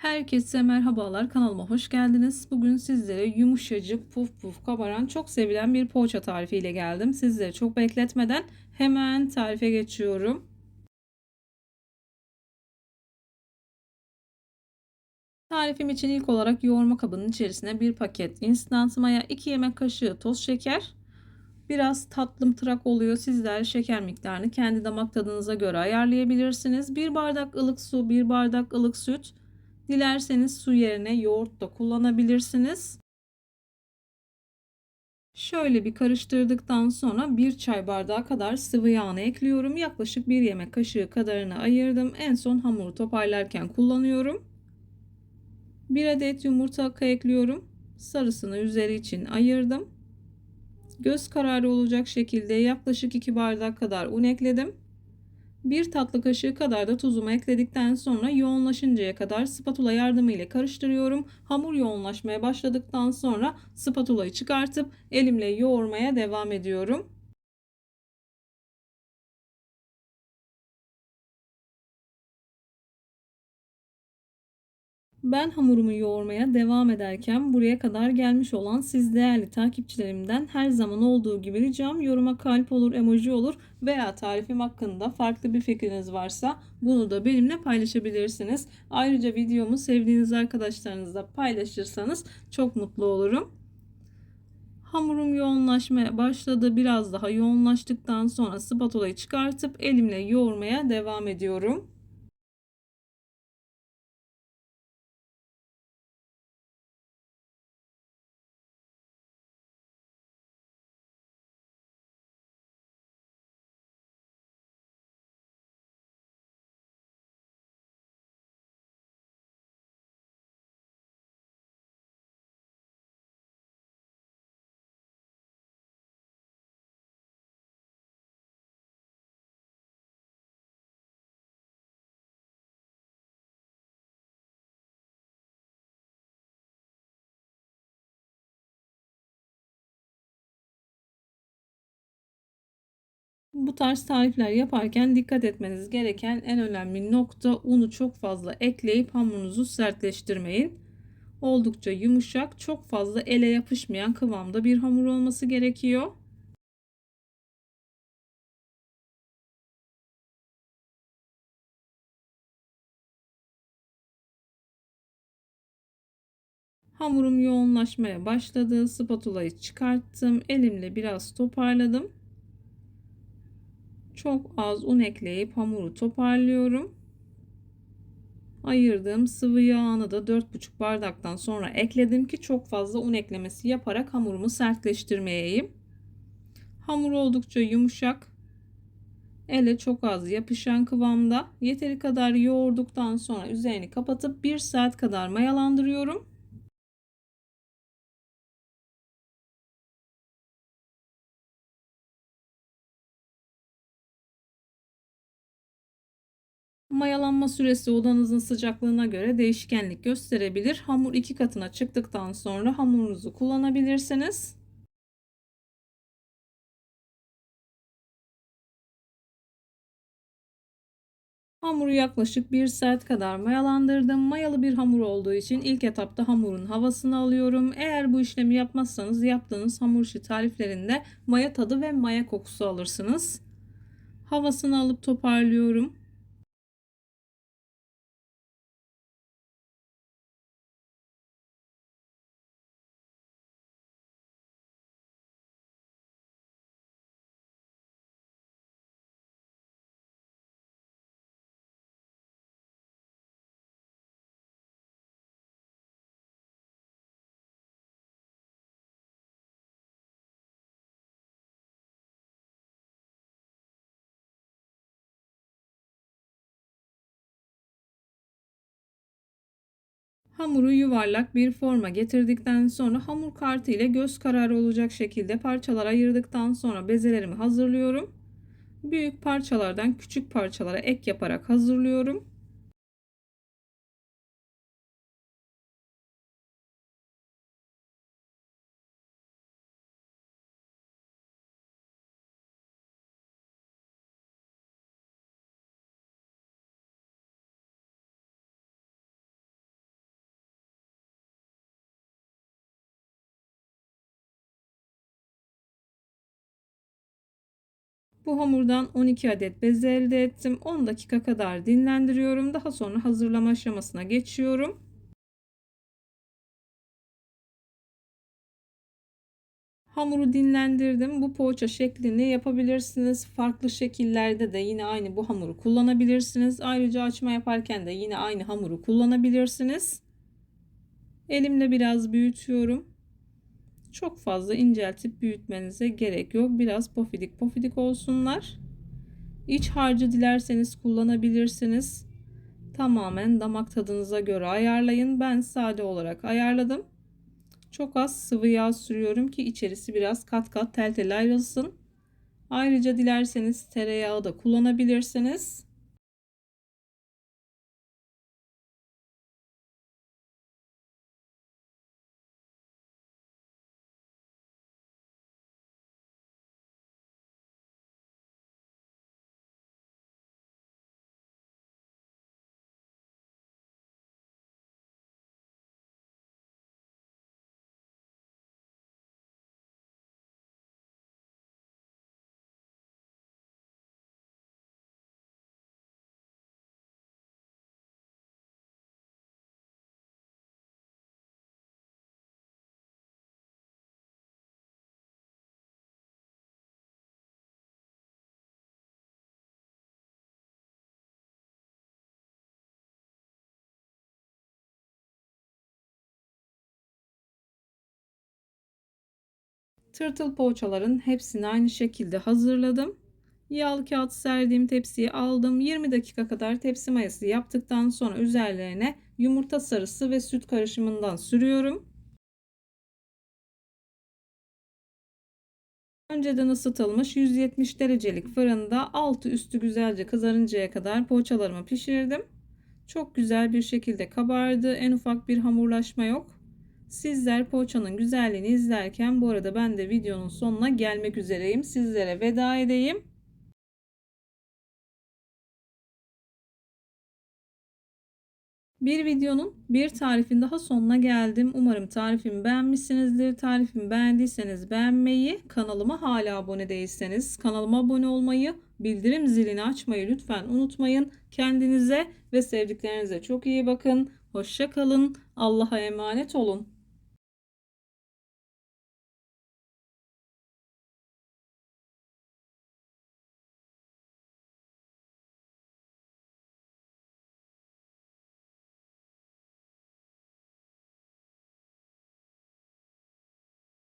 Herkese merhabalar, kanalıma hoş geldiniz. Bugün sizlere yumuşacık, puf puf kabaran, çok sevilen bir poğaça tarifi ile geldim. Sizleri çok bekletmeden hemen tarife geçiyorum. Tarifim için ilk olarak yoğurma kabının içerisine bir paket instant maya, 2 yemek kaşığı toz şeker, biraz tatlımtırak oluyor. Sizler şeker miktarını kendi damak tadınıza göre ayarlayabilirsiniz. Bir bardak ılık su, bir bardak ılık süt. Dilerseniz su yerine yoğurt da kullanabilirsiniz. Şöyle bir karıştırdıktan sonra bir çay bardağı kadar sıvı yağını ekliyorum. Yaklaşık bir yemek kaşığı kadarını ayırdım. En son hamuru toparlarken kullanıyorum. Bir adet yumurta akı ekliyorum. Sarısını üzeri için ayırdım. Göz kararı olacak şekilde yaklaşık 2 bardak kadar un ekledim. Bir tatlı kaşığı kadar da tuzumu ekledikten sonra yoğunlaşıncaya kadar spatula yardımıyla karıştırıyorum. Hamur yoğunlaşmaya başladıktan sonra spatulayı çıkartıp elimle yoğurmaya devam ediyorum. Ben hamurumu yoğurmaya devam ederken buraya kadar gelmiş olan siz değerli takipçilerimden her zaman olduğu gibi ricam, yoruma kalp olur, emoji olur veya tarifim hakkında farklı bir fikriniz varsa bunu da benimle paylaşabilirsiniz. Ayrıca videomu sevdiğiniz arkadaşlarınızla paylaşırsanız çok mutlu olurum. Hamurum yoğunlaşmaya başladı. Biraz daha yoğunlaştıktan sonra spatulayı çıkartıp elimle yoğurmaya devam ediyorum. Bu tarz tarifler yaparken dikkat etmeniz gereken en önemli nokta, unu çok fazla ekleyip hamurunuzu sertleştirmeyin. Oldukça yumuşak, çok fazla ele yapışmayan kıvamda bir hamur olması gerekiyor. Hamurum yoğunlaşmaya başladı. Spatulayı çıkarttım. Elimle biraz toparladım. Çok az un ekleyip hamuru toparlıyorum. Ayırdığım sıvı yağını da 4,5 bardaktan sonra ekledim ki çok fazla un eklemesi yaparak hamurumu sertleştirmeyeyim. Hamur oldukça yumuşak, ele çok az yapışan kıvamda. Yeteri kadar yoğurduktan sonra üzerini kapatıp 1 saat kadar mayalandırıyorum. Mayalanma süresi odanızın sıcaklığına göre değişkenlik gösterebilir. Hamur 2 katına çıktıktan sonra hamurunuzu kullanabilirsiniz. Hamuru yaklaşık 1 saat kadar mayalandırdım. Mayalı bir hamur olduğu için ilk etapta hamurun havasını alıyorum. Eğer bu işlemi yapmazsanız yaptığınız hamur işi tariflerinde maya tadı ve maya kokusu alırsınız. Havasını alıp toparlıyorum. Hamuru yuvarlak bir forma getirdikten sonra hamur kartı ile göz kararı olacak şekilde parçalara ayırdıktan sonra bezelerimi hazırlıyorum. Büyük parçalardan küçük parçalara ek yaparak hazırlıyorum. Bu hamurdan 12 adet beze elde ettim. 10 dakika kadar dinlendiriyorum. Daha sonra hazırlama aşamasına geçiyorum. Hamuru dinlendirdim. Bu poğaça şeklini yapabilirsiniz. Farklı şekillerde de yine aynı bu hamuru kullanabilirsiniz. Ayrıca açma yaparken de yine aynı hamuru kullanabilirsiniz. Elimle biraz büyütüyorum. Çok fazla inceltip büyütmenize gerek yok. Biraz pofidik pofidik olsunlar. İç harcı dilerseniz kullanabilirsiniz. Tamamen damak tadınıza göre ayarlayın. Ben sade olarak ayarladım. Çok az sıvı yağ sürüyorum ki içerisi biraz kat kat tel tel ayrılsın. Ayrıca dilerseniz tereyağı da kullanabilirsiniz. Tırtıl poğaçaların hepsini aynı şekilde hazırladım. Yağlı kağıt serdiğim tepsiyi aldım. 20 dakika kadar tepsi mayası yaptıktan sonra üzerlerine yumurta sarısı ve süt karışımından sürüyorum. Önceden ısıtılmış 170 derecelik fırında altı üstü güzelce kızarıncaya kadar poğaçalarımı pişirdim. Çok güzel bir şekilde kabardı. En ufak bir hamurlaşma yok. Sizler poğaçanın güzelliğini izlerken bu arada ben de videonun sonuna gelmek üzereyim. Sizlere veda edeyim. Bir videonun bir tarifin daha sonuna geldim. Umarım tarifimi beğenmişsinizdir. Tarifimi beğendiyseniz beğenmeyi, kanalıma hala abone değilseniz kanalıma abone olmayı, bildirim zilini açmayı lütfen unutmayın. Kendinize ve sevdiklerinize çok iyi bakın. Hoşça kalın. Allah'a emanet olun.